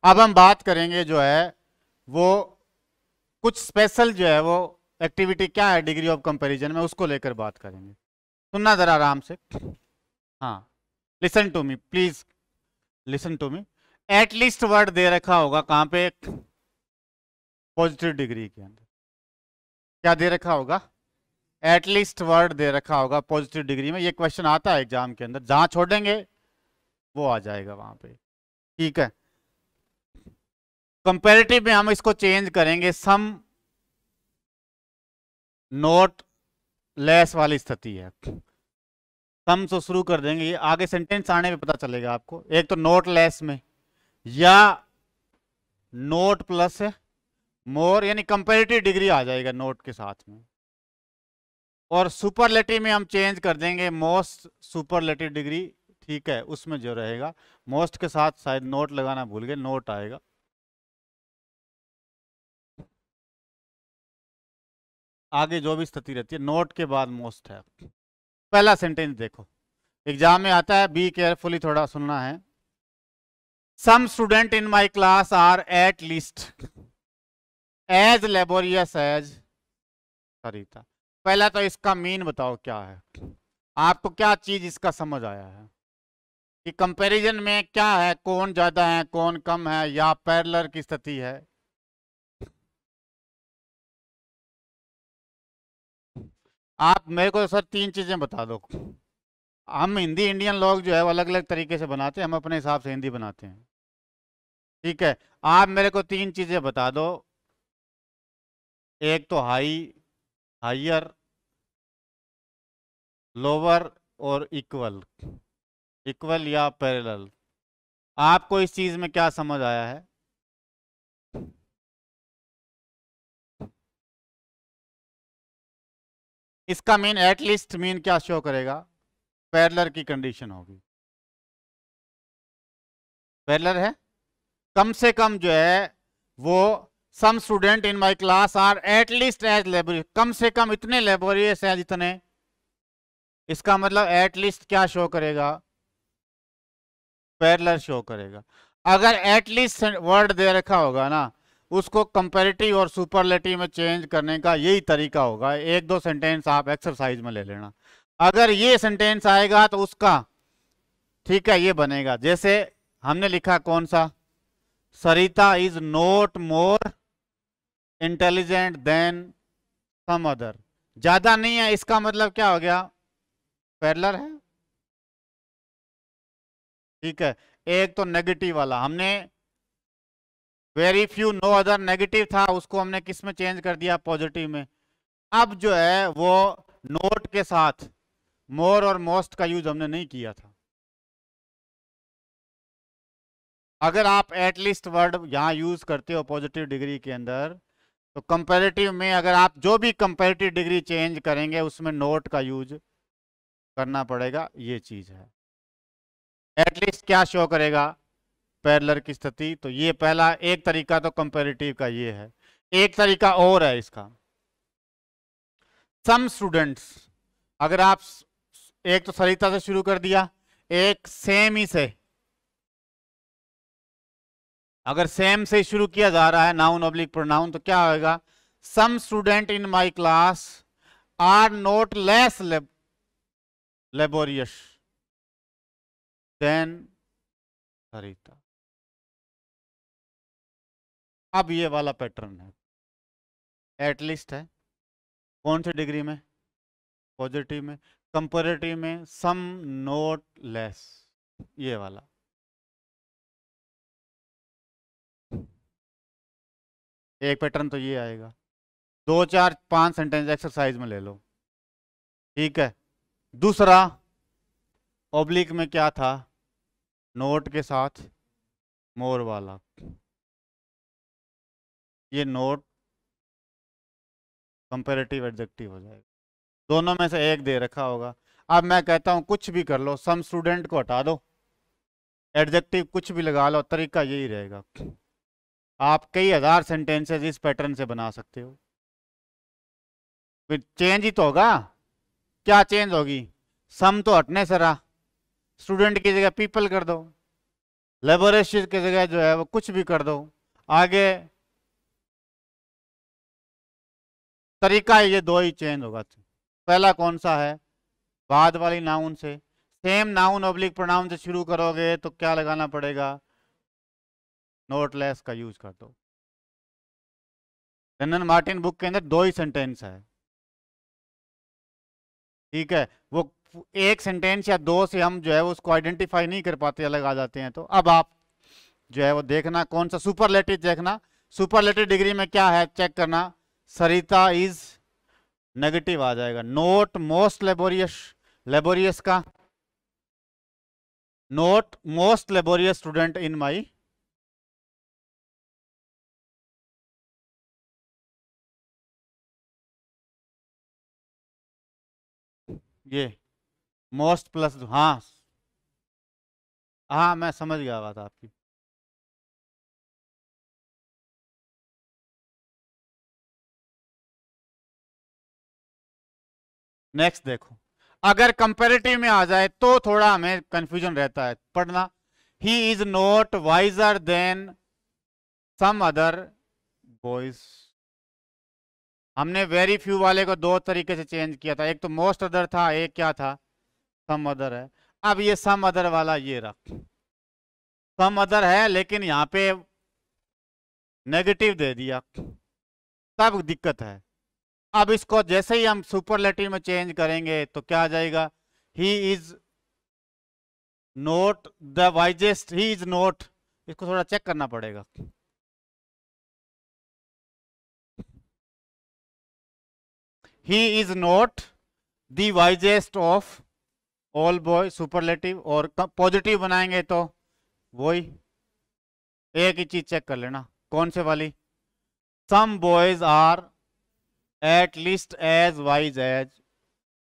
अब हम बात करेंगे जो है वो कुछ स्पेशल जो है वो एक्टिविटी क्या है डिग्री ऑफ कंपैरिजन में, उसको लेकर बात करेंगे। सुनना जरा आराम से। हाँ, listen to me please, listen to me. At least word दे रखा होगा कहां पे, पॉजिटिव डिग्री के अंदर। क्या दे रखा होगा? एटलीस्ट वर्ड दे रखा होगा पॉजिटिव डिग्री में। ये क्वेश्चन आता है एग्जाम के अंदर, जहां छोड़ेंगे वो आ जाएगा वहां पे। ठीक है, कंपैरेटिव में हम इसको चेंज करेंगे, सम नोट लेस वाली स्थिति है। सम से शुरू कर देंगे, ये आगे सेंटेंस आने में पता चलेगा आपको। एक तो नोट लेस में, या नोट प्लस मोर, यानी कंपैरेटिव डिग्री आ जाएगा नोट के साथ में। और सुपरलेटिव में हम चेंज कर देंगे मोस्ट सुपरलेटिव डिग्री। ठीक है, उसमें जो रहेगा मोस्ट के साथ शायद नोट लगाना भूल गए, नोट आएगा। आगे जो भी स्थिति रहती है नोट के बाद मोस्ट है। पहला सेंटेंस देखो, एग्जाम में आता है, बी केयरफुली, थोड़ा सुनना है। Some student in my class are at least as laborious as Sarita. पहला तो इसका मीन बताओ क्या है, आपको क्या चीज इसका समझ आया है कि कंपैरिजन में क्या है, कौन ज्यादा है कौन कम है, या पैरेलल की स्थिति है। आप मेरे को सर तीन चीजें बता दो। हम हिंदी इंडियन लोग जो है वो अलग अलग तरीके से बनाते हैं, हम अपने हिसाब से हिंदी बनाते हैं। ठीक है, आप मेरे को तीन चीजें बता दो। एक तो हाइयर, लोअर और इक्वल। इक्वल या पैरेलल, आपको इस चीज में क्या समझ आया है? इसका मीन एटलीस्ट मीन क्या शो करेगा? पैरेलल की कंडीशन होगी। पैरेलल है, कम से कम जो है वो some student in my class are at least as laborious, कम से कम इतने लेबोरियस है जितने। इसका मतलब एटलीस्ट क्या शो करेगा? पैरेलल शो करेगा। अगर एटलीस्ट वर्ड दे रखा होगा ना, उसको कंपैरेटिव और सुपरलेटिव में चेंज करने का यही तरीका होगा। एक दो सेंटेंस आप एक्सरसाइज में ले लेना। अगर ये सेंटेंस आएगा तो उसका, ठीक है, ये बनेगा जैसे हमने लिखा, कौन सा? Sarita is not more intelligent than some other. ज्यादा नहीं है, इसका मतलब क्या हो गया? पैरेलल है। ठीक है, एक तो नेगेटिव वाला हमने, very few no other negative था, उसको हमने किस में चेंज कर दिया? पॉजिटिव में। अब जो है वो नोट के साथ मोर और मोस्ट का यूज हमने नहीं किया था। अगर आप एटलीस्ट वर्ड यहां यूज करते हो पॉजिटिव डिग्री के अंदर, तो कंपैरेटिव में अगर आप जो भी कंपैरेटिव डिग्री चेंज करेंगे उसमें नोट का यूज करना पड़ेगा। ये चीज है। एटलीस्ट क्या शो करेगा? पैरेलल की स्थिति। तो ये पहला एक तरीका तो कंपैरेटिव का ये है। एक तरीका और है इसका, सम स्टूडेंट्स। अगर आप एक तो सरिता से शुरू कर दिया, एक सेम ही से, अगर सेम से शुरू किया जा रहा है नाउन ऑब्लिक प्रोनाउन, तो क्या होगा? Some student in my class are not less laborious than Sarita. अब ये वाला पैटर्न है, एटलीस्ट है कौन सी डिग्री में? पॉजिटिव में। कंपैरेटिव में सम नोट लेस, ये वाला। एक पैटर्न तो ये आएगा। 2 4 5 सेंटेंस एक्सरसाइज में ले लो। ठीक है, दूसरा ऑब्लिक में क्या था? नोट के साथ मोर वाला। ये नोट कंपैरेटिव एडजेक्टिव हो जाएगा। दोनों में से एक दे रखा होगा। अब मैं कहता हूं कुछ भी कर लो, सम स्टूडेंट को हटा दो, एडजेक्टिव कुछ भी लगा लो, तरीका यही रहेगा। आप कई हजार सेंटेंसेस इस पैटर्न से बना सकते हो। फिर चेंज ही तो होगा। क्या चेंज होगी? सम तो हटने से रहा, स्टूडेंट की जगह पीपल कर दो, लेबोरेशियस की जगह जो है वो कुछ भी कर दो। आगे तरीका ये दो ही चेंज होगा। पहला कौन सा है, बाद वाली नाउन से सेम नाउन ऑब्लिक प्रोनाउन से शुरू करोगे तो क्या लगाना पड़ेगा, नोट लेस का यूज कर दो। रनन मार्टिन बुक के अंदर दो ही सेंटेंस है, ठीक है। वो एक सेंटेंस या दो से हम जो है उसको आइडेंटिफाई नहीं कर पाते, अलग आ जाते हैं। तो अब आप जो है वो देखना कौन सा सुपरलेटिव देखना, सुपरलेटिव डिग्री में क्या है चेक करना। सरिता इज नेगेटिव आ जाएगा। नोट मोस्ट लेबोरियस, लेबोरियस का not most laborious student in my, ये मोस्ट प्लस, हाँ हाँ मैं समझ गया बात आपकी। नेक्स्ट देखो, अगर कंपैरेटिव में आ जाए तो थोड़ा हमें कंफ्यूजन रहता है पढ़ना। He is not wiser than some other boys. हमने वेरी फ्यू वाले को दो तरीके से चेंज किया था, एक तो मोस्ट अदर था, एक क्या था, सम अदर है। अब ये सम अदर वाला ये रख, सम अदर है लेकिन यहाँ पे नेगेटिव दे दिया, तब दिक्कत है। अब इसको जैसे ही हम सुपरलेटिव में चेंज करेंगे तो क्या आ जाएगा, he is note the wisest, he is note, इसको थोड़ा चेक करना पड़ेगा। He is note the wisest of all boy, superlative. और पॉजिटिव बनाएंगे तो वही एक ही चीज चेक कर लेना, कौन से वाली, some boys are at least as wise as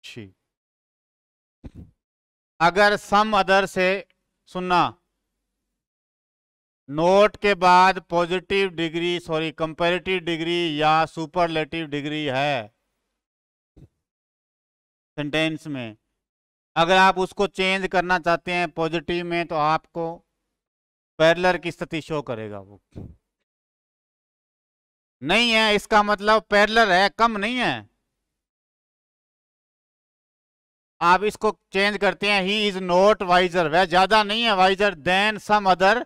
she. अगर सम अदर से सुनना, नोट के बाद positive degree, sorry comparative degree या सुपरलेटिव डिग्री है सेंटेंस में, अगर आप उसको चेंज करना चाहते हैं पॉजिटिव में तो आपको पैरेलल की स्थिति शो करेगा। वो नहीं है इसका मतलब पैरेलल है, कम नहीं है। आप इसको चेंज करते हैं, ही इज नॉट वाइजर, वह ज्यादा नहीं है wiser than some other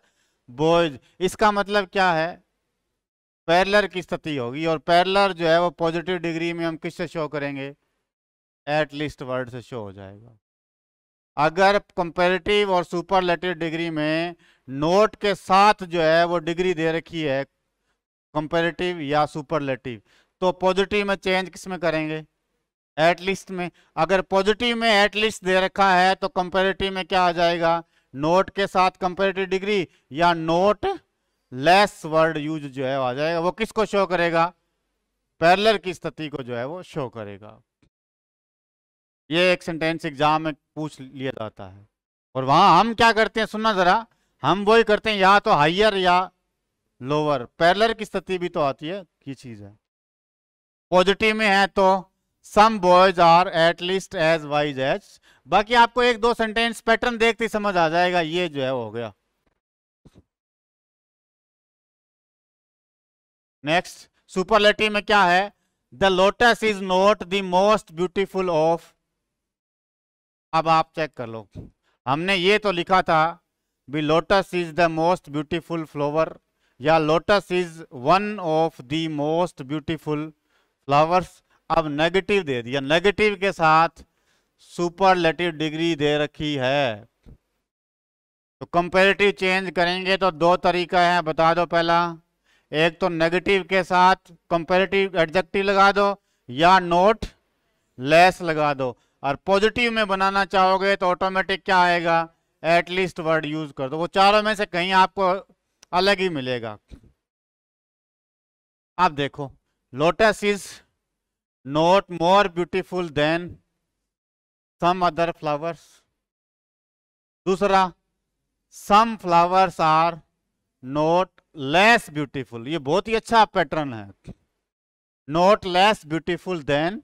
boys. इसका मतलब क्या है, पैरेलल की स्थिति होगी। और पैरेलल जो है वो पॉजिटिव डिग्री में हम किससे शो करेंगे, एट लीस्ट वर्ड से शो हो जाएगा। अगर कंपैरेटिव और सुपरलेटिव डिग्री में नोट के साथ जो है वो डिग्री दे रखी है कंपैरेटिव या सुपरलेटिव, तो पॉजिटिव में चेंज किस में करेंगे, एट लीस्ट में। अगर पॉजिटिव में एट लीस्ट दे रखा है तो कंपैरेटिव में क्या आ जाएगा, नोट के साथ कंपैरेटिव डिग्री या नोट लेस वर्ड यूज जो है आ जाएगा। वो किसको शो करेगा, पैरेलल की स्थिति को जो है वो शो करेगा। ये एक सेंटेंस एग्जाम में पूछ लिया जाता है। और वहां हम क्या करते हैं, सुनना जरा, हम वही करते हैं या तो हाइयर या लोअर, पैरेलल की स्थिति भी तो आती है, ये चीज है। पॉजिटिव में है तो some boys are at least as wise as. बाकी आपको एक दो सेंटेंस पैटर्न देखते ही समझ आ जाएगा, ये जो है हो गया। नेक्स्ट सुपरलेटिव में क्या है, the lotus is not the most beautiful of. अब आप चेक कर लो, हमने ये तो लिखा था भी lotus is the most beautiful flower, या lotus is one of the most beautiful flowers. अब नेगेटिव दे दिया, नेगेटिव के साथ सुपरलेटिव डिग्री दे रखी है, तो कंपैरेटिव चेंज करेंगे तो दो तरीका है, बता दो। पहला, एक तो नेगेटिव के साथ कंपैरेटिव एडजेक्टिव लगा दो या नोट लेस लगा दो। और पॉजिटिव में बनाना चाहोगे तो ऑटोमेटिक क्या आएगा, एट लीस्ट वर्ड यूज कर दो। वो चारों में से कहीं आपको अलग ही मिलेगा। आप देखो, lotus is not more beautiful than some other flowers. दूसरा, some flowers are not less beautiful. ये बहुत ही अच्छा पैटर्न है, नॉट लेस ब्यूटीफुल देन,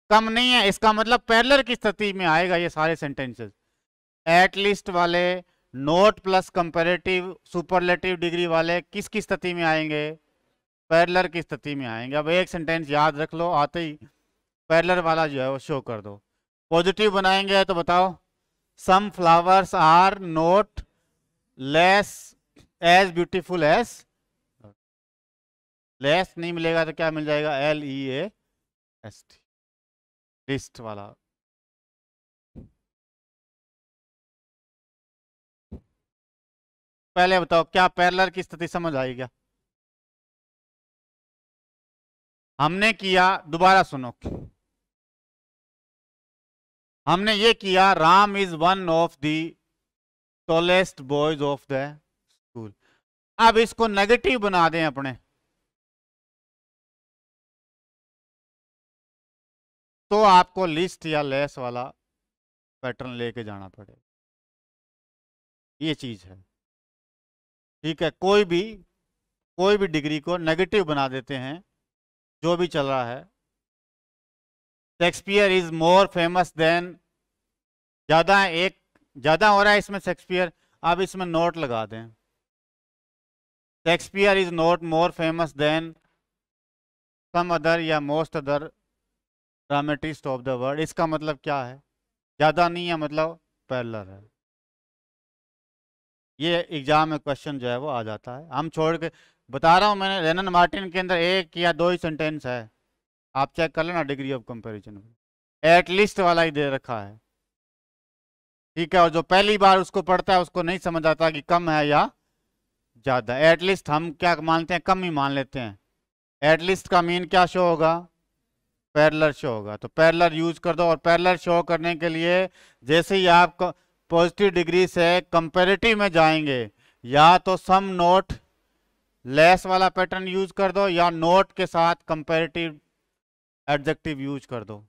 कम नहीं है, इसका मतलब पैरेलल की स्थिति में आएगा ये सारे सेंटेंसेस। एट लीस्ट वाले note plus comparative superlative degree वाले किस किस स्थिति में आएंगे? पैरेलल की स्थिति में आएंगे। अब एक सेंटेंस याद रख लो, आते ही पैरेलल वाला जो है वो शो कर दो। पॉजिटिव बनाएंगे तो बताओ, some flowers are not less as beautiful as, less नहीं मिलेगा तो क्या मिल जाएगा? LEAST, लिस्ट वाला। पहले बताओ क्या पैरेलल की स्थिति समझ आई क्या? हमने किया, दोबारा सुनो, हमने ये किया, Ram is one of the tallest boys of the school. अब इसको नेगेटिव बना दें अपने, तो आपको लिस्ट या लेस वाला पैटर्न लेके जाना पड़ेगा। ये चीज है, ठीक है। कोई भी डिग्री को नेगेटिव बना देते हैं, जो भी चल रहा है। Shakespeare is more famous than, ज्यादा एक ज्यादा हो रहा है इसमें शेक्सपियर, अब इसमें नोट लगा दें। Shakespeare is not more famous than some other या most other dramatist of the world. इसका मतलब क्या है? ज्यादा नहीं है, मतलब पैरेलल है। ये एग्जाम में क्वेश्चन जो है वो आ जाता है। हम छोड़ के बता रहा हूं, मैंने रेनन मार्टिन के अंदर एक या दो ही सेंटेंस है, आप चेक कर लेना डिग्री ऑफ कंपैरिजन में, एटलीस्ट वाला ही दे रखा है, ठीक है। और जो पहली बार उसको पढ़ता है उसको नहीं समझ आता कि कम है या ज्यादा। एटलीस्ट हम क्या मानते हैं? कम ही मान लेते हैं। एटलीस्ट का मीन क्या शो होगा? पैरेलल शो होगा। तो पैरेलल यूज कर दो। और पैरेलल शो करने के लिए जैसे ही आप पॉजिटिव डिग्री से कंपैरेटिव में जाएंगे, या तो सम नोट लेस वाला पैटर्न यूज कर दो, या नोट के साथ कंपैरेटिव एडजेक्टिव यूज कर दो।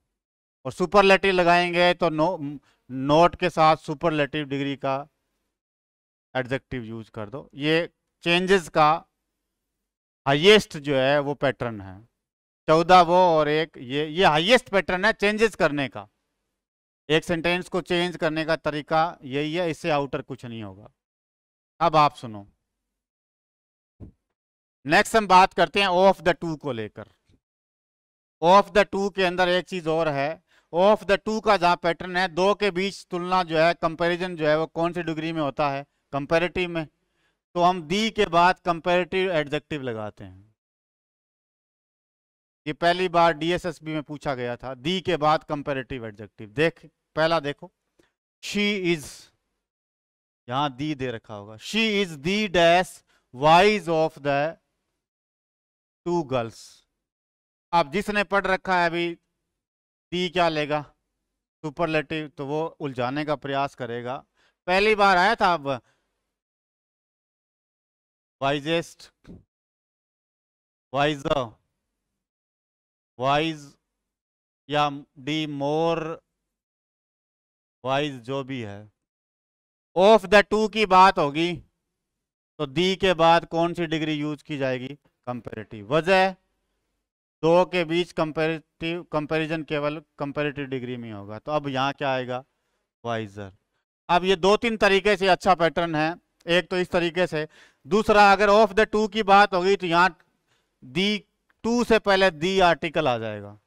और सुपरलेटिव लगाएंगे तो नोट के साथ सुपरलेटिव डिग्री का एडजेक्टिव यूज कर दो। ये चेंजेस का हाईएस्ट जो है वो पैटर्न है। 14 वो और एक ये हाईएस्ट पैटर्न है चेंजेस करने का। एक सेंटेंस को चेंज करने का तरीका यही है, इससे आउटर कुछ नहीं होगा। अब आप सुनो, नेक्स्ट हम बात करते हैं ऑफ द टू को लेकर। ऑफ द टू के अंदर एक चीज और है। ऑफ द टू का जहां पैटर्न है, दो के बीच तुलना जो है, कंपैरिजन जो है वो कौन सी डिग्री में होता है? कंपैरेटिव में। तो हम दी के बाद कंपैरेटिव एडजेक्टिव लगाते हैं। ये पहली बार DSSB में पूछा गया था, दी के बाद कंपैरेटिव एडजेक्टिव। पहला देखो, शी इज, यहां दी दे रखा होगा, she is the dash wise of the to girls. अब जिसने पढ़ रखा है अभी, दी क्या लेगा? सुपरलेटिव, तो वो उलझाने का प्रयास करेगा। पहली बार आया था, अब वाइजेस्ट, वाइजर, वाइज या डी मोर वाइज, जो भी है। ऑफ द टू की बात होगी तो दी के बाद कौन सी डिग्री यूज की जाएगी? कंपैरेटिव। वजह, दो के बीच कंपैरिजन केवल कंपैरेटिव डिग्री में होगा। तो अब यहाँ क्या आएगा? वाइजर। अब ये दो तीन तरीके से अच्छा पैटर्न है। एक तो इस तरीके से, दूसरा अगर ऑफ द टू की बात होगी तो यहाँ दी, टू से पहले दी आर्टिकल आ जाएगा,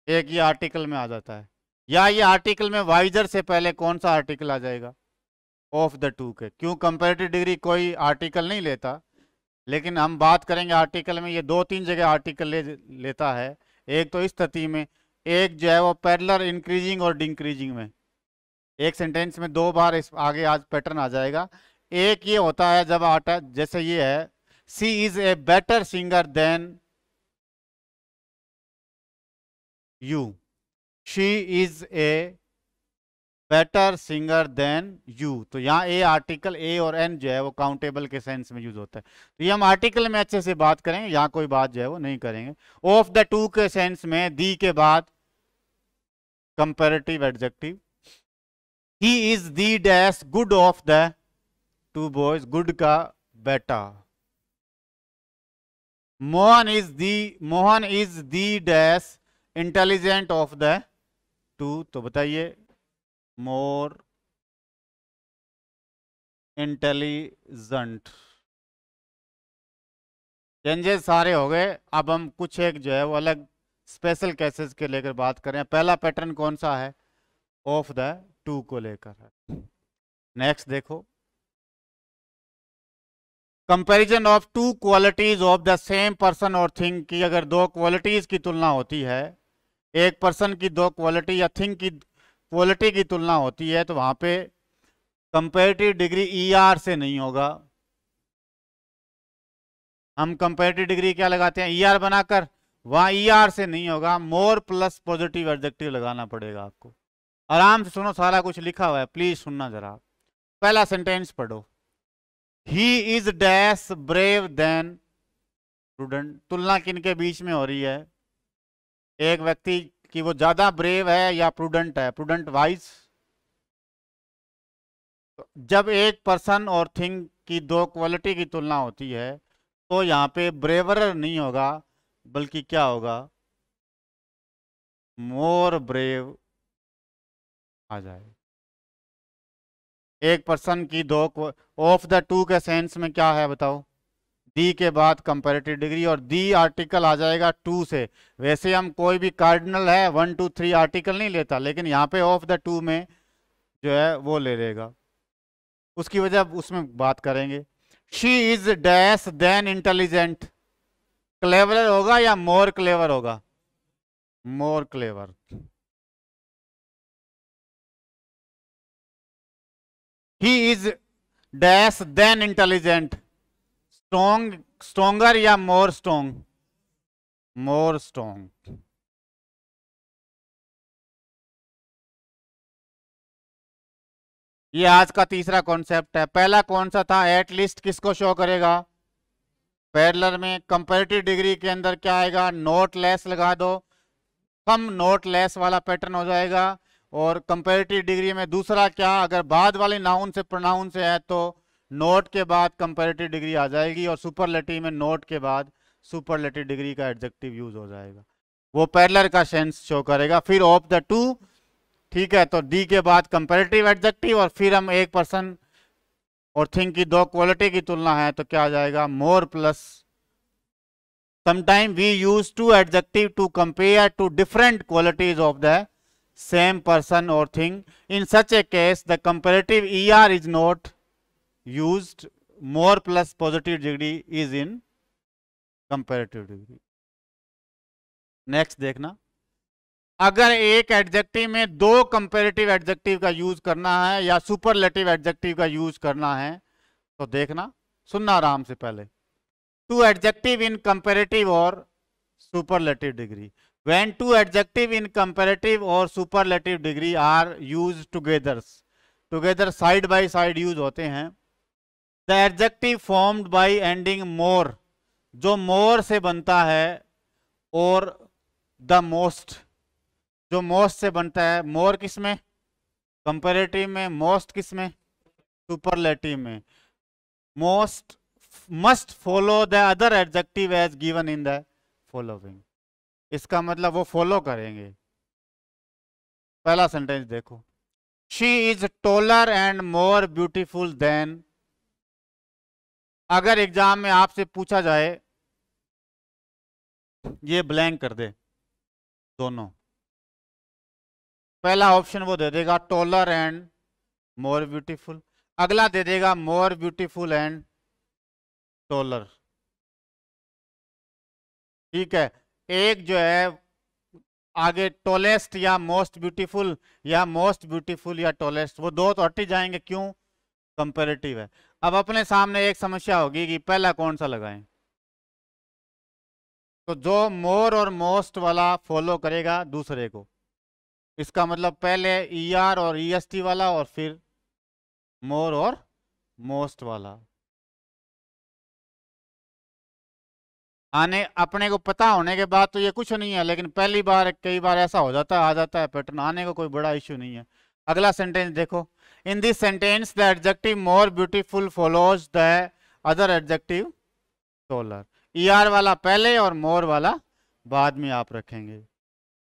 एक ये आर्टिकल में आ जाता है। या ये आर्टिकल में वाइजर से पहले कौन सा आर्टिकल आ जाएगा? ऑफ द टू के। क्यों? कंपैरेटिव डिग्री कोई आर्टिकल नहीं लेता, लेकिन हम बात करेंगे आर्टिकल में, ये दो तीन जगह आर्टिकल लेता है। एक तो इस स्थिति में, एक जो है वो पैरेलल इंक्रीजिंग और डिक्रीजिंग में। एक सेंटेंस में दो बार इस आगे आज पैटर्न आ जाएगा। एक ये होता है जब आता, जैसे ये है, she is a better singer than you, she is a better singer than you. तो यहाँ ए आर्टिकल, ए और एन जो है वो काउंटेबल के सेंस में यूज होता है। तो ये हम आर्टिकल में अच्छे से बात करेंगे, यहाँ कोई बात जो है वो नहीं करेंगे। ऑफ द टू के सेंस में दी के बाद comparative adjective. He is the dash good of the to boys, good का बेटा। Mohan is the dash intelligent of the to. तो बताइए, मोर इंटेलिजेंट। चेंजेस सारे हो गए। अब हम कुछ एक जो है वो अलग स्पेशल केसेस के लेकर बात करें। पहला पैटर्न कौन सा है? ऑफ द टू को लेकर है। नेक्स्ट देखो, comparison of two qualities of the same person और थिंग की अगर दो क्वालिटीज की तुलना होती है, एक पर्सन की दो क्वालिटी या थिंग की क्वालिटी की तुलना होती है, तो वहां पे कंपैरेटिव डिग्री ईआर से नहीं होगा। हम कंपैरेटिव डिग्री क्या लगाते हैं? ईआर बनाकर। वहां ईआर से नहीं होगा, मोर प्लस पॉजिटिव एडजेक्टिव लगाना पड़ेगा आपको। आराम से सुनो, सारा कुछ लिखा हुआ है, प्लीज सुनना जरा। पहला सेंटेंस पढ़ो, he is dash brave than prudent. तुलना किनके बीच में हो रही है? एक व्यक्ति की वो ज्यादा ब्रेव है या प्रूडेंट है? Prudent wise. जब एक पर्सन और थिंग की दो क्वालिटी की तुलना होती है तो यहाँ पे ब्रेवर नहीं होगा, बल्कि क्या होगा? मोर ब्रेव आ जाए। एक पर्सन की दो ऑफ द टू के सेंस में क्या है बताओ? दी के बाद कंपैरेटिव डिग्री और दी आर्टिकल आ जाएगा टू से। वैसे हम कोई भी कार्डिनल है 1 2 3 आर्टिकल नहीं लेता, लेकिन यहाँ पे ऑफ द टू में जो है वो ले लेगा। उसकी वजह उसमें बात करेंगे। She is dash than intelligent. Clever होगा या मोर क्लेवर होगा? More clever. He is dash than intelligent. Strong, stronger या मोर स्ट्रोंग? मोर स्ट्रोंग। ये आज का तीसरा कॉन्सेप्ट है। पहला कौन सा था? एटलीस्ट किसको शो करेगा? पैरेलल में। कंपैरेटिव डिग्री के अंदर क्या आएगा? नोट लेस लगा दो, कम नोट लेस वाला पैटर्न हो जाएगा। और कंपैरेटिव डिग्री में दूसरा क्या, अगर बाद वाले नाउन से प्रोनाउन से है तो नोट के बाद कंपैरेटिव डिग्री आ जाएगी, और सुपरलेटिव में नोट के बाद सुपरलेटिव डिग्री का एडजेक्टिव यूज हो जाएगा। वो पैरेलल का सेंस शो करेगा। फिर ऑफ द टू, ठीक है, तो डी के बाद कंपैरेटिव एडजेक्टिव, और फिर हम एक पर्सन और थिंग की दो क्वालिटी की तुलना है तो क्या आ जाएगा? मोर plus. Sometimes we use two adjective to compare to different qualities of the same person or thing. In such a case, the comparative ER is not used. More plus positive degree is in comparative degree. Next देखना, अगर एक adjective में दो comparative adjective का use करना है या superlative adjective का यूज करना है तो देखना, सुनना आराम से पहले। Two adjective in comparative or superlative degree. When two adjective in comparative or superlative degree are used together side by side use होते हैं, the adjective formed by ending more, जो more से बनता है, और the most, जो most से बनता है। more किस में? comparative में। most किस में? superlative में। most must follow the other adjective as given in the following. इसका मतलब वो फॉलो करेंगे। पहला सेंटेंस देखो, she is taller and more beautiful than। अगर एग्जाम में आपसे पूछा जाए, ये ब्लैंक कर दे दोनों, पहला ऑप्शन वो दे देगा टॉलर एंड मोर ब्यूटीफुल, अगला दे देगा मोर ब्यूटीफुल एंड टॉलर। ठीक है, एक जो है आगे टॉलेस्ट या मोस्ट ब्यूटीफुल, या मोस्ट ब्यूटीफुल या टॉलेस्ट, वो दो तो हट ही जाएंगे। क्यों? कंपैरेटिव है। अब अपने सामने एक समस्या होगी कि पहला कौन सा लगाएं, तो जो मोर और मोस्ट वाला फॉलो करेगा दूसरे को। इसका मतलब पहले ईआर और ईएसटी वाला और फिर मोर और मोस्ट वाला। आने अपने को पता होने के बाद तो ये कुछ नहीं है, लेकिन पहली बार कई बार ऐसा हो जाता है, आ जाता है पैटर्न, आने को कोई बड़ा इश्यू नहीं है। अगला सेंटेंस देखो, इन this sentence the adjective more beautiful follows the other adjective taller. ER वाला पहले और मोर वाला बाद में आप रखेंगे।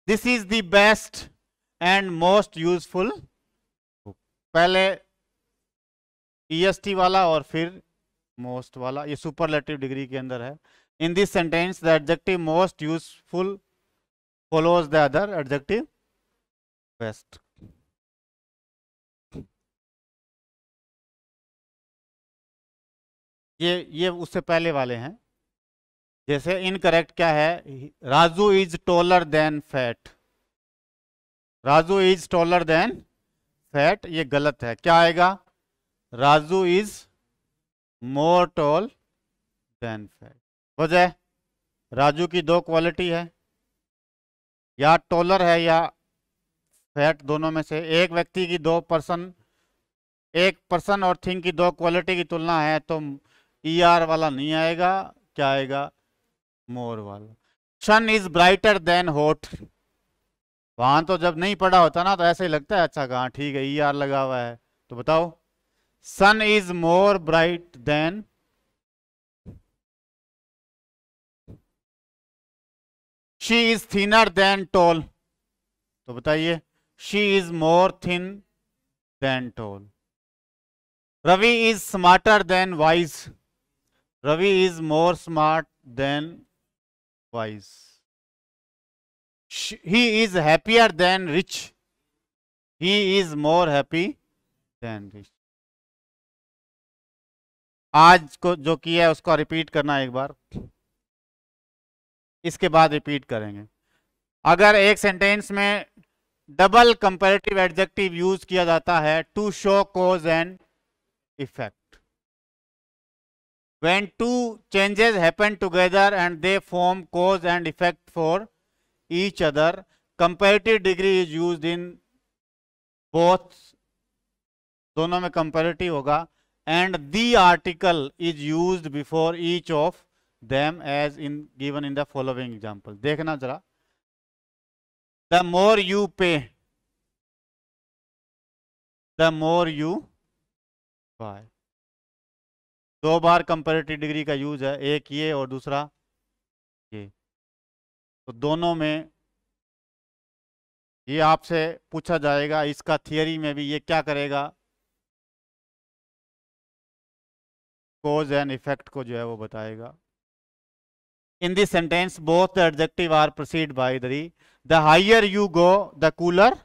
This is the best and most useful. पहले EST वाला और फिर मोस्ट वाला, ये सुपरलेटिव डिग्री के अंदर है। In this sentence the adjective most useful follows the other adjective best. ये उससे पहले वाले हैं। जैसे इनकरेक्ट क्या है, Raju is taller than fat. Raju is taller than fat, ये गलत है। क्या आएगा, Raju is more tall than fat. वजह, राजू की दो क्वालिटी है, या टॉलर है या फैट, दोनों में से एक व्यक्ति की दो पर्सन, एक पर्सन और थिंग की दो क्वालिटी की तुलना है, तो ER वाला नहीं आएगा, क्या आएगा, मोर वाला। सन इज ब्राइटर देन हॉट, वहां तो जब नहीं पढ़ा होता ना तो ऐसे ही लगता है अच्छा कहाँ, ठीक है ER लगा हुआ है, तो बताओ sun is more bright than, she is thinner than tall, तो बताइए she is more thin than tall. Ravi is smarter than wise, Ravi is more smart than wise. He is happier than rich, he is more happy than rich. आज को जो किया है उसको repeat करना एक बार, इसके बाद रिपीट करेंगे। अगर एक सेंटेंस में डबल कंपैरेटिव एडजेक्टिव यूज किया जाता है to show cause and effect, when two changes happen together and they form cause and effect for each other, comparative degree is used in both, दोनों में comparative होगा, and the article is used before each of them as in given in the following example। देखना जरा, the more you pay, the more you buy। दो बार comparative degree का use है, एक ये और दूसरा ये, तो दोनों में ये आपसे पूछा जाएगा। इसका थियरी में भी ये क्या करेगा, कॉज एंड इफेक्ट को जो है वो बताएगा। In this sentence both the adjective are proceed by the higher you go the cooler,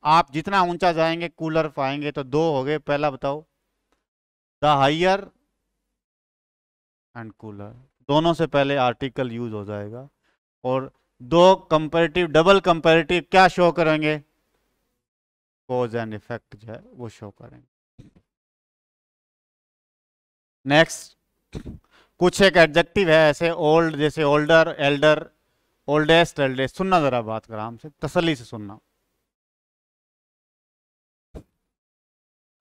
आप जितना ऊंचा जाएंगे कूलर पाएंगे, तो दो हो गए। पहला बताओ, द हाइयर एंड कूलर, दोनों से पहले आर्टिकल यूज हो जाएगा। और दो कंपैरेटिव, डबल कंपैरेटिव क्या शो करेंगे, कॉज एंड इफेक्ट जो है वो शो करेंगे। नेक्स्ट, कुछ एक एडजेक्टिव है ऐसे ओल्ड, जैसे ओल्डर, एल्डर, ओल्डेस्ट, एल्डेस्ट। सुनना जरा बात कर, आराम से तसल्ली से सुनना।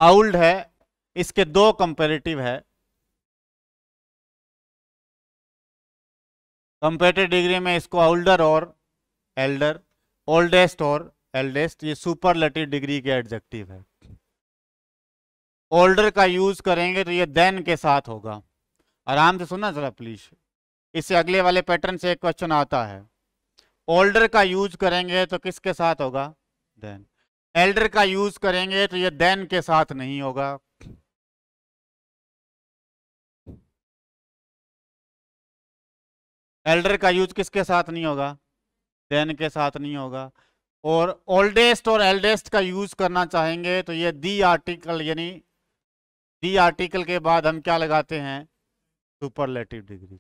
ओल्ड है, इसके दो कंपैरेटिव है, कंपैरेटिव डिग्री में इसको ओल्डर और एल्डर, ओल्डेस्ट और एल्डेस्ट, ये सुपरलेटिव डिग्री के एडजेक्टिव है। ओल्डर का यूज करेंगे तो ये देन के साथ होगा। आराम से सुनना जरा प्लीज, इससे अगले वाले पैटर्न से एक क्वेश्चन आता है। ओल्डर का यूज करेंगे तो किसके साथ होगा, देन। एल्डर का यूज करेंगे तो ये देन के साथ नहीं होगा। एल्डर का यूज किसके साथ नहीं होगा, देन के साथ नहीं होगा। और ओल्डेस्ट और एल्डेस्ट का यूज करना चाहेंगे तो ये दी आर्टिकल, यानी दी आर्टिकल के बाद हम क्या लगाते हैं, सुपरलेटिव डिग्री।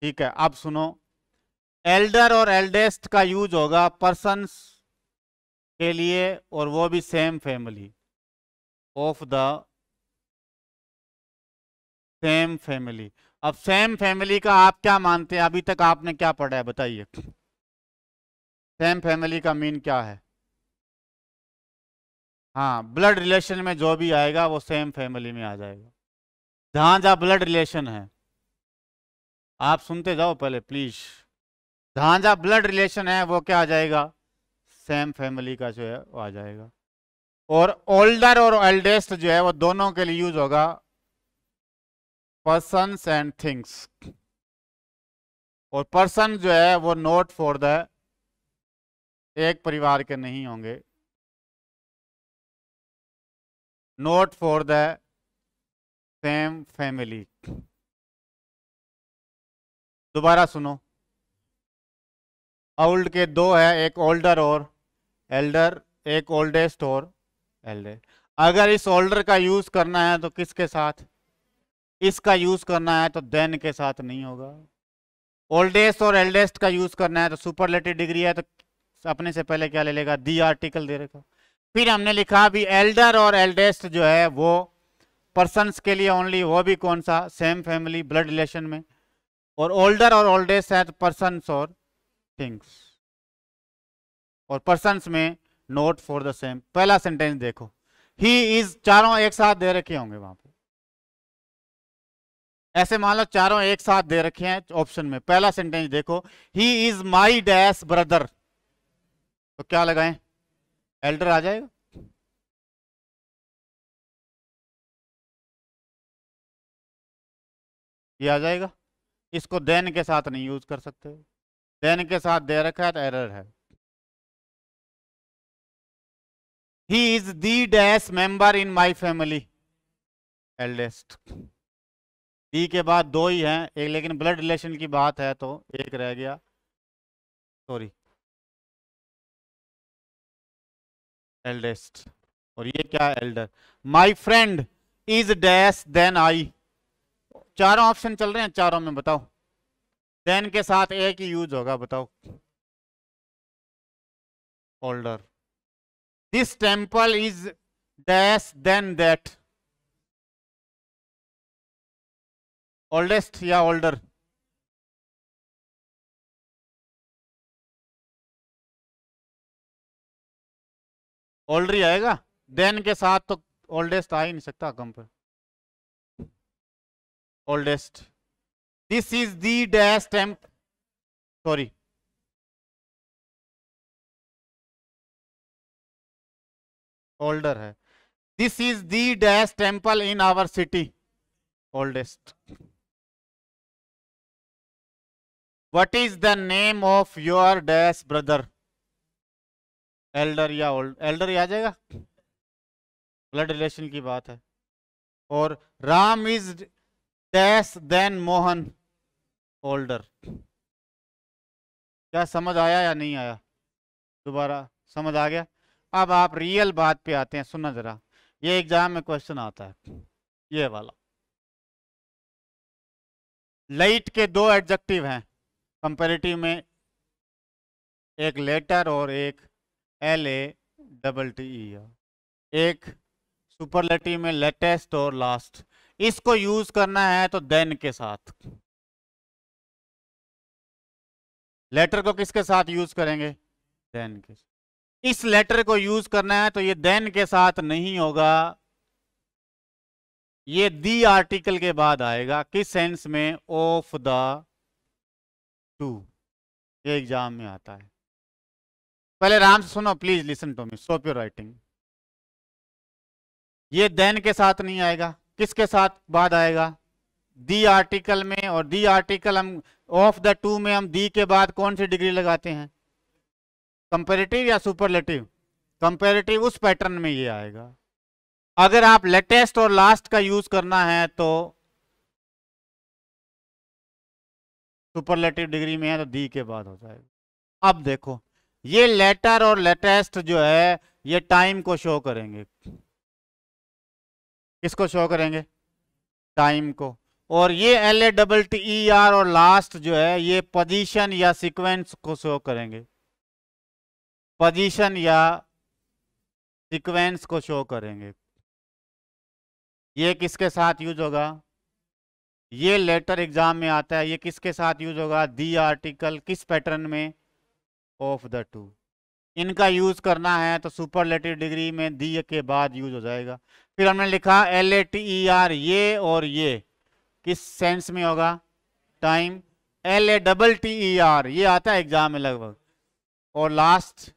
ठीक है, अब सुनो, एल्डर और एल्डेस्ट का यूज होगा पर्सन्स के लिए, और वो भी same family, of the same family. अब सेम फैमिली का आप क्या मानते हैं, अभी तक आपने क्या पढ़ा है बताइए। सेम फैमिली का मीन क्या है, हाँ, ब्लड रिलेशन में जो भी आएगा वो सेम फैमिली में आ जाएगा। जहां जहां ब्लड रिलेशन है, आप सुनते जाओ पहले प्लीज, जहां जहां ब्लड रिलेशन है वो क्या आ जाएगा, सेम फैमिली का जो है वो आ जाएगा। और ओल्डर और एल्डेस्ट जो है वो दोनों के लिए यूज होगा पर्सन्स एंड थिंग्स। और पर्सन जो है वो नोट फॉर द, एक परिवार के नहीं होंगे, not for the same family. दोबारा सुनो, ओल्ड के दो है, एक ओल्डर और एल्डर, एक ओल्डेस्ट और एल्डर। अगर इस ओल्डर का यूज करना है तो किसके साथ, इसका यूज करना है तो देन के साथ नहीं होगा। ओल्डेस्ट और एल्डेस्ट का यूज करना है तो सुपरलेटिव डिग्री है तो अपने से पहले क्या ले लेगा, दी आर्टिकल दे रखा। फिर हमने लिखा भी एल्डर और एल्डेस्ट जो है वो पर्सन्स के लिए ओनली, वो भी कौन सा, सेम फैमिली ब्लड रिलेशन में। और ओल्डर और ओल्डेस्ट है तो पर्सन्स और थिंग्स, और पर्सन्स में नोट फॉर द सेम। पहला सेंटेंस देखो, ही इज, चारों एक साथ दे रखे होंगे वहां पे, ऐसे मान लो चारों एक साथ दे रखे हैं ऑप्शन में। पहला सेंटेंस देखो, he is my dash brother, तो क्या लगाएं, एल्डर आ जाएगा। ये आ जाएगा, इसको देन के साथ नहीं यूज कर सकते, देन के साथ दे रखा है तो एरर है। He is the dash member in my family, eldest. D के बाद दो ही हैं एक, लेकिन ब्लड रिलेशन की बात है तो एक रह गया, सॉरी, एल्डेस्ट। और ये क्या है, elder. My friend is dash than I. चारों ऑप्शन चल रहे हैं, चारों में बताओ देन के साथ एक ही यूज होगा, बताओ, older. This temple is dash than that, oldest या ओल्डर, ओल्डर ही आएगा, देन के साथ तो ओल्डेस्ट आ ही नहीं सकता compare, oldest. This is the dash temp, sorry, older है। This is the dash temple in our city, oldest. What is the name of your dash brother, elder या ओल्ड, एल्डर ही आ जाएगा, ब्लड रिलेशन की बात है। और Ram is dash than Mohan, older. क्या समझ आया या नहीं आया, दोबारा समझ आ गया। अब आप रियल बात पे आते हैं, सुनना जरा, ये एग्जाम में क्वेश्चन आता है ये वाला। लाइट के दो एडजेक्टिव हैं कंपैरेटिव में, एक लेटर और एक LATTE, एक सुपरलेटिव में लेटेस्ट और लास्ट। इसको यूज करना है तो देन के साथ, लेटर को किसके साथ यूज करेंगे, देन के साथ। इस लेटर को यूज करना है तो ये देन के साथ नहीं होगा, ये दी आर्टिकल के बाद आएगा। किस सेंस में, ऑफ द टू, ये एग्जाम में आता है। पहले आराम से सुनो please, listen to me, stop your writing. ये देन के साथ नहीं आएगा, किसके साथ बाद आएगा, दी आर्टिकल में। और दी आर्टिकल हम ऑफ द टू में हम दी के बाद कौन सी डिग्री लगाते हैं, कंपैरेटिव या सुपरलेटिव, कंपैरेटिव, उस पैटर्न में ये आएगा। अगर आप लेटेस्ट और लास्ट का यूज करना है तो सुपरलेटिव डिग्री में है तो दी के बाद हो जाएगा। अब देखो, ये लेटर और लेटेस्ट जो है ये टाइम को शो करेंगे, किसको शो करेंगे, टाइम को। और ये LATTER और लास्ट जो है ये पोजीशन या सीक्वेंस को शो करेंगे, पोजीशन या सीक्वेंस को शो करेंगे। ये किसके साथ यूज होगा, ये लेटर एग्जाम में आता है, ये किसके साथ यूज होगा, दी आर्टिकल, किस पैटर्न में, ऑफ द टू। इनका यूज करना है तो सुपरलेटिव डिग्री में दी के बाद यूज हो जाएगा। फिर हमने लिखा LATER, ये और ये किस सेंस में होगा, टाइम। LATTER ये आता है एग्जाम में लगभग, और लास्ट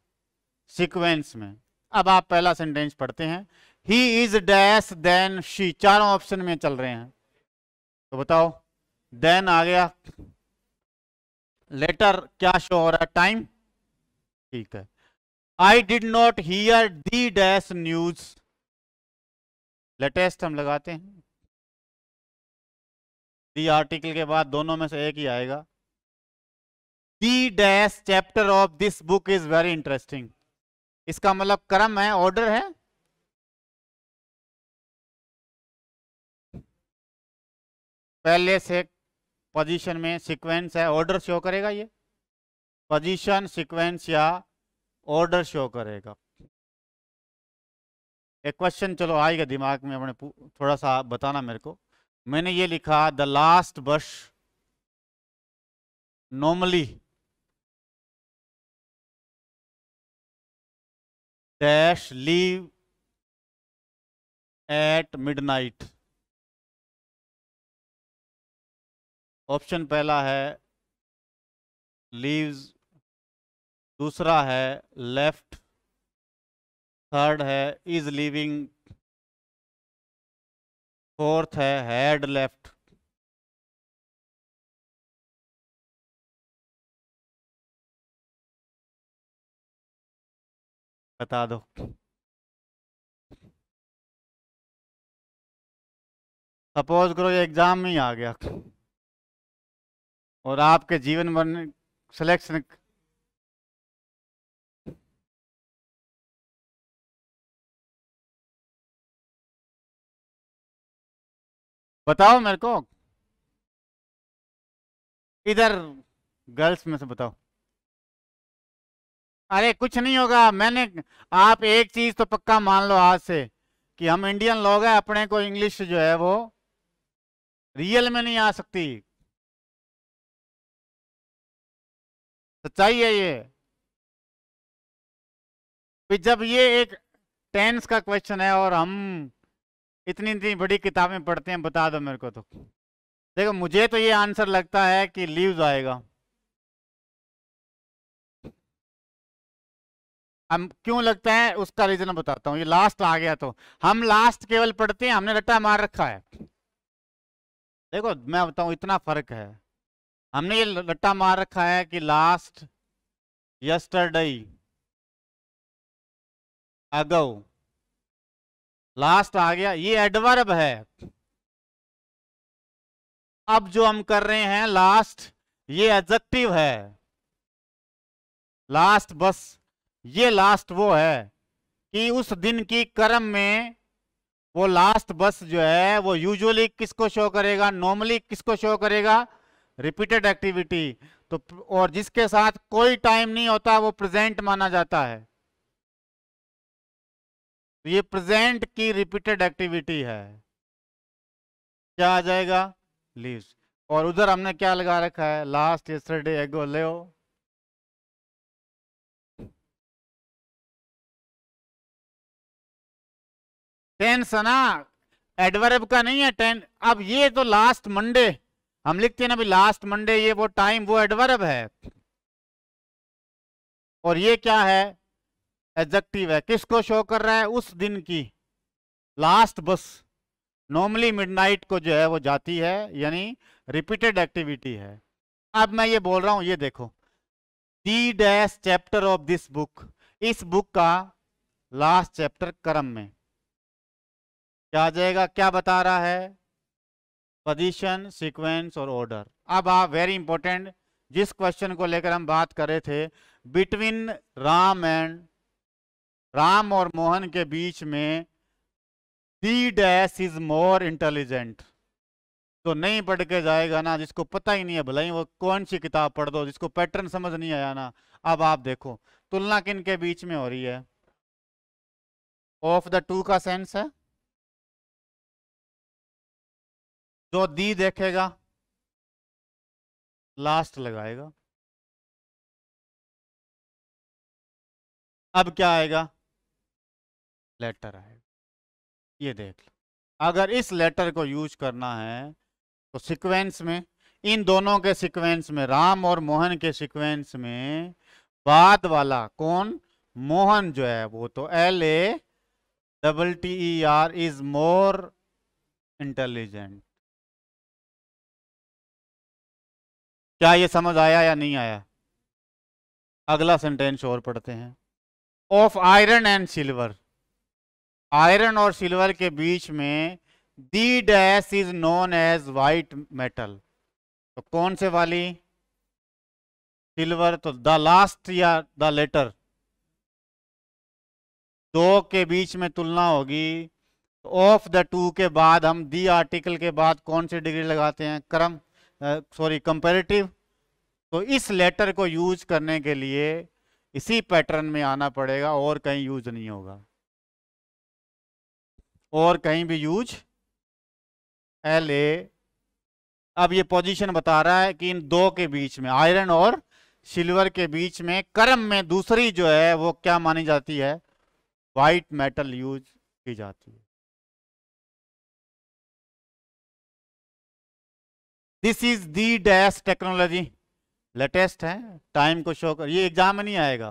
सीक्वेंस में। अब आप पहला सेंटेंस पढ़ते हैं, he is dash than she, चारों ऑप्शन में चल रहे हैं तो बताओ, देन आ गया, लेटर क्या शो हो रहा है, टाइम, ठीक है। I did not here the dash news, latest हम लगाते हैं, दी आर्टिकल के बाद दोनों में से एक ही आएगा। The dash chapter of this book is very interesting. इसका मतलब क्रम है, ऑर्डर है। पहले से पोजीशन में सीक्वेंस है, ऑर्डर शो करेगा, ये पोजीशन सीक्वेंस या ऑर्डर शो करेगा। एक क्वेश्चन चलो आएगा दिमाग में, अपने थोड़ा सा बताना मेरे को। मैंने ये लिखा, द लास्ट बस normally dash leave at midnight. Option पहला है लीव्स, दूसरा है लेफ्ट, थर्ड है इज लीविंग, फोर्थ है हैड लेफ्ट। बता दो। सपोज करो ये एग्जाम में ही आ गया और आपके जीवन भर सिलेक्शन, बताओ मेरे को, इधर गर्ल्स में से बताओ। अरे कुछ नहीं होगा, मैंने, आप एक चीज तो पक्का मान लो आज से कि हम इंडियन लोग हैं, अपने को इंग्लिश जो है वो रियल में नहीं आ सकती। सच्चाई है ये। फिर जब ये एक टेंस का क्वेश्चन है और हम इतनी इतनी बड़ी किताबें पढ़ते हैं, बता दो मेरे को। तो देखो मुझे तो ये आंसर लगता है कि लीव्स आएगा। हम क्यों लगता है उसका रीजन बताता हूँ। ये लास्ट आ गया, तो हम लास्ट केवल पढ़ते हैं, हमने रट्टा मार रखा है। देखो मैं बताऊं, इतना फर्क है। हमने ये रट्टा मार रखा है कि लास्ट, यस्टरडे, अगो, लास्ट आ गया, ये एडवर्ब है। अब जो हम कर रहे हैं लास्ट, ये एडजेक्टिव है। लास्ट बस, ये लास्ट वो है कि उस दिन की क्रम में वो लास्ट बस जो है वो यूजुअली किसको शो करेगा, नॉर्मली किसको शो करेगा, रिपीटेड एक्टिविटी। तो और जिसके साथ कोई टाइम नहीं होता वो प्रेजेंट माना जाता है। तो ये प्रेजेंट की रिपीटेड एक्टिविटी है, क्या आ जाएगा, लीव्स। और उधर हमने क्या लगा रखा है, लास्ट, यस्टरडे, एगो, ले। टेंस है ना, एडवर्ब का नहीं है टेंस। अब ये तो लास्ट मंडे हम लिखते हैं ना भाई, लास्ट मंडे, ये वो टाइम, वो एडवर्ब है। और ये क्या है, एडजेक्टिव है। किसको शो कर रहा है, उस दिन की लास्ट बस नॉर्मली मिडनाइट को जो है वो जाती है, यानी रिपीटेड एक्टिविटी है। अब मैं ये बोल रहा हूं, ये देखो, the dash chapter of this book, इस बुक का लास्ट चैप्टर क्रम में क्या आ जाएगा, क्या बता रहा है, पोजीशन, सीक्वेंस और ऑर्डर। अब आप, वेरी इंपॉर्टेंट, जिस क्वेश्चन को लेकर हम बात कर रहे थे, बिटवीन राम और मोहन के बीच में the dash is more intelligent. तो नहीं पढ़ के जाएगा ना, जिसको पता ही नहीं है, भला ही वो कौन सी किताब पढ़ दो, जिसको पैटर्न समझ नहीं आया ना। अब आप देखो तुलना किन के बीच में हो रही है, ऑफ द टू का सेंस है, जो दी देखेगा लास्ट लगाएगा। अब क्या आएगा, लेटर आएगा। ये देख लो, अगर इस लेटर को यूज करना है तो सीक्वेंस में, इन दोनों के सीक्वेंस में, राम और मोहन के सीक्वेंस में, बाद वाला कौन, मोहन जो है वो तो LATTER इज मोर इंटेलिजेंट। क्या ये समझ आया या नहीं आया। अगला सेंटेंस और पढ़ते हैं, of iron and silver. Iron और सिल्वर के बीच में the dash is known as white metal, तो कौन से वाली? सिल्वर, तो द लास्ट या द लेटर? दो के बीच में तुलना होगी, ऑफ द टू के बाद हम दी आर्टिकल के बाद कौन सी डिग्री लगाते हैं? क्रम, सॉरी कंपैरेटिव। तो इस लेटर को यूज करने के लिए इसी पैटर्न में आना पड़ेगा, और कहीं यूज नहीं होगा, और कहीं भी यूज एल ए। अब ये पोजीशन बता रहा है कि इन दो के बीच में, आयरन और सिल्वर के बीच में क्रम में दूसरी जो है वो क्या मानी जाती है? व्हाइट मेटल यूज की जाती है। This is the dash technology, latest है, टाइम को शो कर, ये एग्जाम में नहीं आएगा।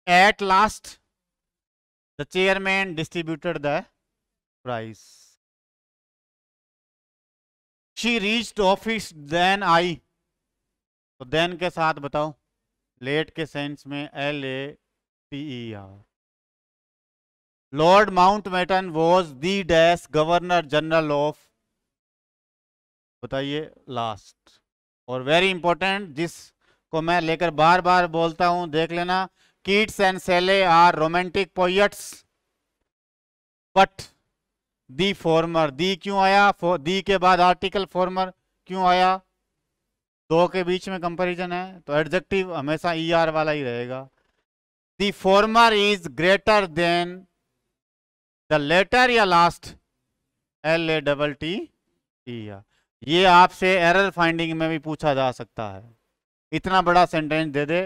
At last the chairman distributed the prize, she reached office than I, तो देन के साथ बताओ, लेट के सेंस में LATER। Lord Mountbatten was the dash governor general of, बताइए लास्ट। और वेरी इंपॉर्टेंट, जिसको मैं लेकर बार बार बोलता हूं, देख लेना, Keats and Shelley are romantic poets, but the former, the क्यों आया? दी के बाद आर्टिकल फॉर्मर क्यों आया? दो के बीच में कंपैरिजन है, तो एडजेक्टिव हमेशा ER वाला ही रहेगा। The former is greater than the latter या लास्ट? LATTER। ये आपसे एरर फाइंडिंग में भी पूछा जा सकता है। इतना बड़ा सेंटेंस दे दे,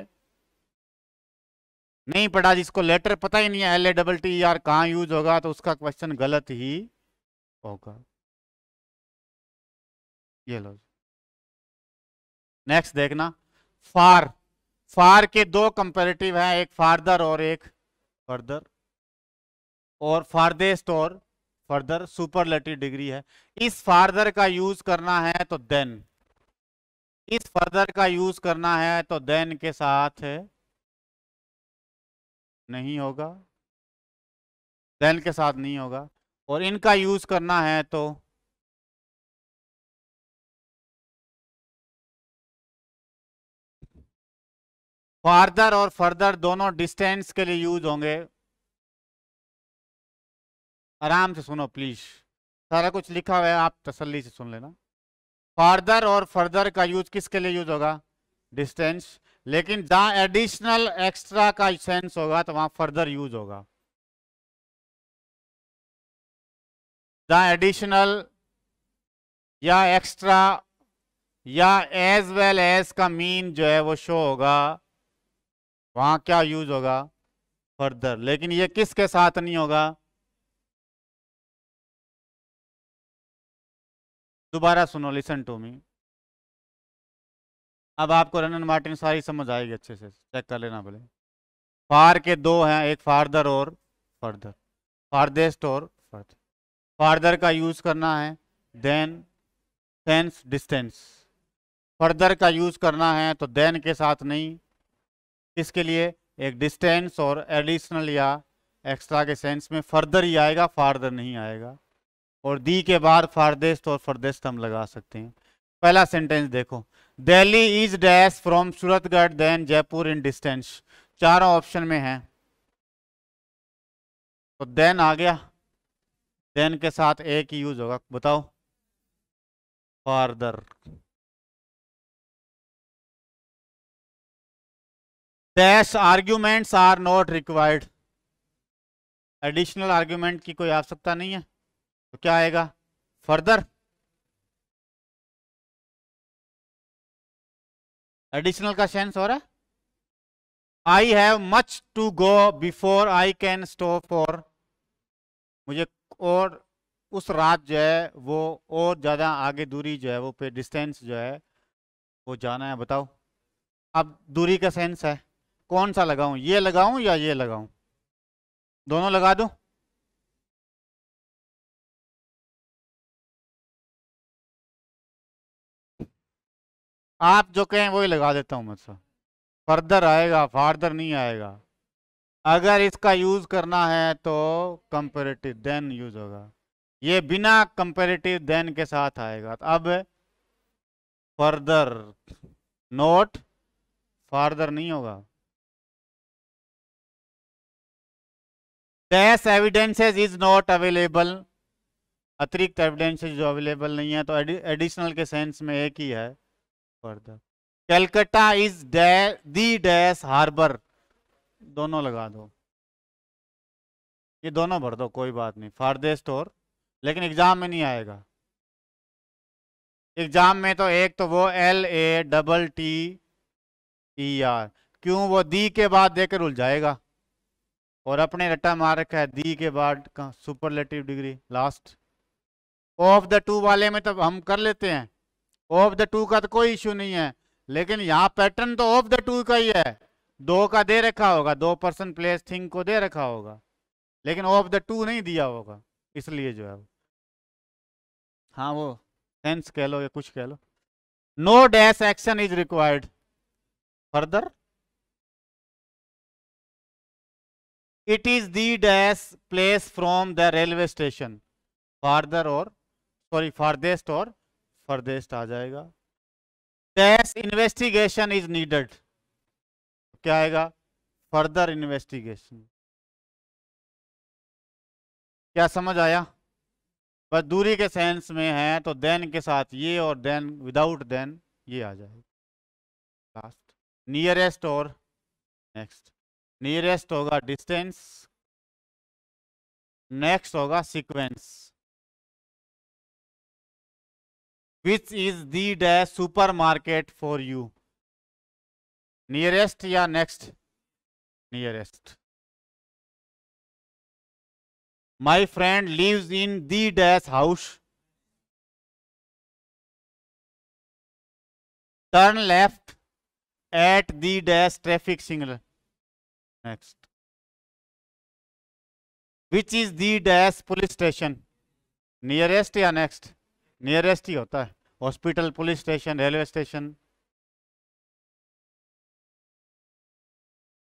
नहीं पढ़ा, जिसको लेटर पता ही नहीं है LATTER कहाँ यूज होगा, तो उसका क्वेश्चन गलत ही होगा। ये लो, नेक्स्ट देखना, फार। फार के दो कंपैरेटिव हैं, एक फारदर और एक फर्दर, और फारदेस्ट और फर्दर सुपरलेटिव डिग्री है। इस फारदर का यूज करना है तो देन, इस फर्दर का यूज करना है तो देन के साथ नहीं होगा, देन के साथ नहीं होगा, और इनका यूज करना है तो फारदर और फर्दर दोनों डिस्टेंस के लिए यूज होंगे। आराम से सुनो प्लीज, सारा कुछ लिखा हुआ है, आप तसल्ली से सुन लेना। फारदर और फर्दर का यूज किसके लिए यूज होगा? डिस्टेंस। लेकिन जहां एडिशनल एक्स्ट्रा का सेंस होगा तो वहां फर्दर यूज होगा। जहां एडिशनल या एक्स्ट्रा या एज वेल एज का मीन जो है वो शो होगा, वहां क्या यूज होगा? फर्दर। लेकिन ये किसके साथ नहीं होगा? दोबारा सुनो, लिसन टू मी। अब आपको रनन मार्टिन सारी समझ आएगी, अच्छे से चेक कर लेना बोले। फार के दो हैं, एक फारदर और फर्दर, फारदेस्ट और फर्दर। फारदर का यूज करना है देन, सेंस डिस्टेंस। फर्दर का यूज करना है तो देन के साथ नहीं, इसके लिए एक डिस्टेंस और एडिशनल या एक्स्ट्रा के सेंस में फर्दर ही आएगा, फारदर नहीं आएगा। और दी के बाद फारदेस्ट और फर्देस्ट हम लगा सकते हैं। पहला सेंटेंस देखो, Delhi is dash from Suratgarh than Jaipur in distance, चारों ऑप्शन में है, तो देन आ गया, देन के साथ एक ही यूज होगा, बताओ farther. Dash arguments are not required, additional argument की कोई आवश्यकता नहीं है, तो क्या आएगा? फर्दर। एडिशनल का सेंस हो रहा है, I have much to go before I can stop for, मुझे और उस रात जो है वो और ज्यादा आगे दूरी जो है वो पे डिस्टेंस जो है वो जाना है, बताओ। अब दूरी का सेंस है, कौन सा लगाऊं, ये लगाऊं या ये लगाऊं? दोनों लगा दूं? आप जो कहें वही लगा देता हूं मैं, फर्दर आएगा, फारदर नहीं आएगा। अगर इसका यूज करना है तो कंपेरेटिव देन यूज होगा, ये बिना कंपेरेटिव देन के साथ आएगा। तो अब फर्दर, नोट फर्दर नहीं होगा। Dash evidences is not available, अतिरिक्त एविडेंसेस जो अवेलेबल नहीं है, तो एडिशनल के सेंस में एक ही है further. Calcutta is the dash harbour, दोनों लगा दो, ये दोनों भर दो, कोई बात नहीं, फारदेस्ट और, लेकिन एग्जाम में नहीं आएगा। एग्जाम में तो एक तो वो LATTER, क्यों, वो दी के बाद देकर उलझाएगा, और अपने रट्टा मार रखा है दी के बाद का superlative degree last. Of the to वाले में तो हम कर लेते हैं, ऑफ द टू का तो कोई इश्यू नहीं है, लेकिन यहाँ पैटर्न तो ऑफ द टू का ही है, दो का दे रखा होगा, 2 पर्सन प्लेस थिंग को दे रखा होगा, लेकिन ऑफ द टू नहीं दिया होगा, इसलिए जो है हाँ वो सेंस कह लो या कुछ कह लो। No dash action is required further, it is the dash place from the railway station, farther और सॉरी फारदेस्ट और फर्देस्ट आ जाएगा। डैश इन्वेस्टिगेशन इज नीडेड, क्या आएगा, फर्दर इन्वेस्टिगेशन। क्या समझ आया, बस दूरी के सेंस में है तो देन के साथ ये, और देन विदाउट देन ये आ जाएगा लास्ट। नियरेस्ट और नेक्स्ट, नियरेस्ट होगा डिस्टेंस, नेक्स्ट होगा sequence. Which is the dash supermarket for you, nearest या next, nearest. My friend lives in the dash house, turn left at the dash traffic signal, next. Which is the dash police station, nearest या next, nearest ही होता है, hospital, police station, railway station.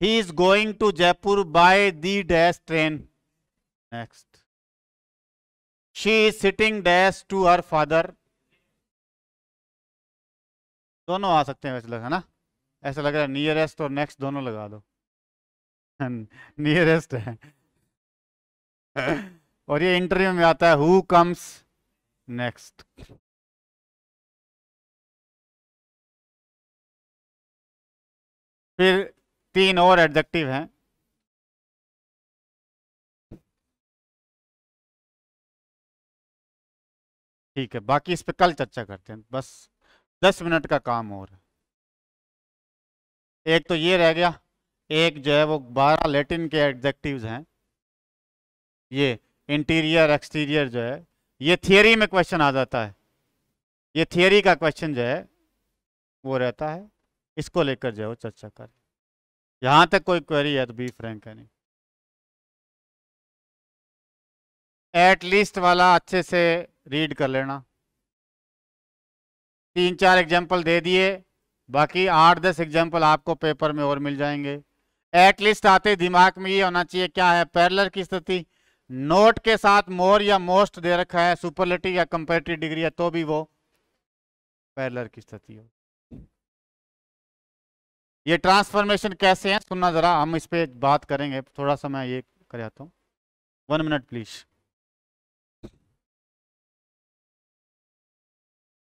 He is going to Jaipur by the dash train, next. She is sitting dash to her father, दोनों आ सकते हैं वैसे लगा ना, ऐसा लग रहा है नियरेस्ट और नेक्स्ट दोनों लगा दो, नियरेस्ट है। और ये इंटरव्यू में आता है हु कम्स नेक्स्ट। फिर 3 और एडजेक्टिव हैं, ठीक है, बाकी इस पे कल चर्चा करते हैं, बस 10 मिनट का काम और है। एक तो ये रह गया, एक जो है वो 12 लैटिन के एडजेक्टिव्स हैं, ये इंटीरियर एक्सटीरियर जो है, ये थियरी में क्वेश्चन आ जाता है, ये थियरी का क्वेश्चन जो है वो रहता है, इसको लेकर जो है वो चर्चा करें। यहां तक कोई क्वेरी है तो बी फ्रैंक है, नहीं एटलीस्ट वाला अच्छे से रीड कर लेना, 3-4 एग्जाम्पल दे दिए, बाकी 8-10 एग्जाम्पल आपको पेपर में और मिल जाएंगे। एटलीस्ट आते दिमाग में ये होना चाहिए क्या है पैरेलल की स्थिति, नोट के साथ मोर या मोस्ट दे रखा है, सुपरलेटिव या कंपैरेटिव डिग्री है तो भी वो पैरेलल की स्थिति हो। ये ट्रांसफॉर्मेशन कैसे है सुनना जरा, हम इस पे बात करेंगे, थोड़ा सा मैं ये कर आता हूँ, 1 मिनट प्लीज।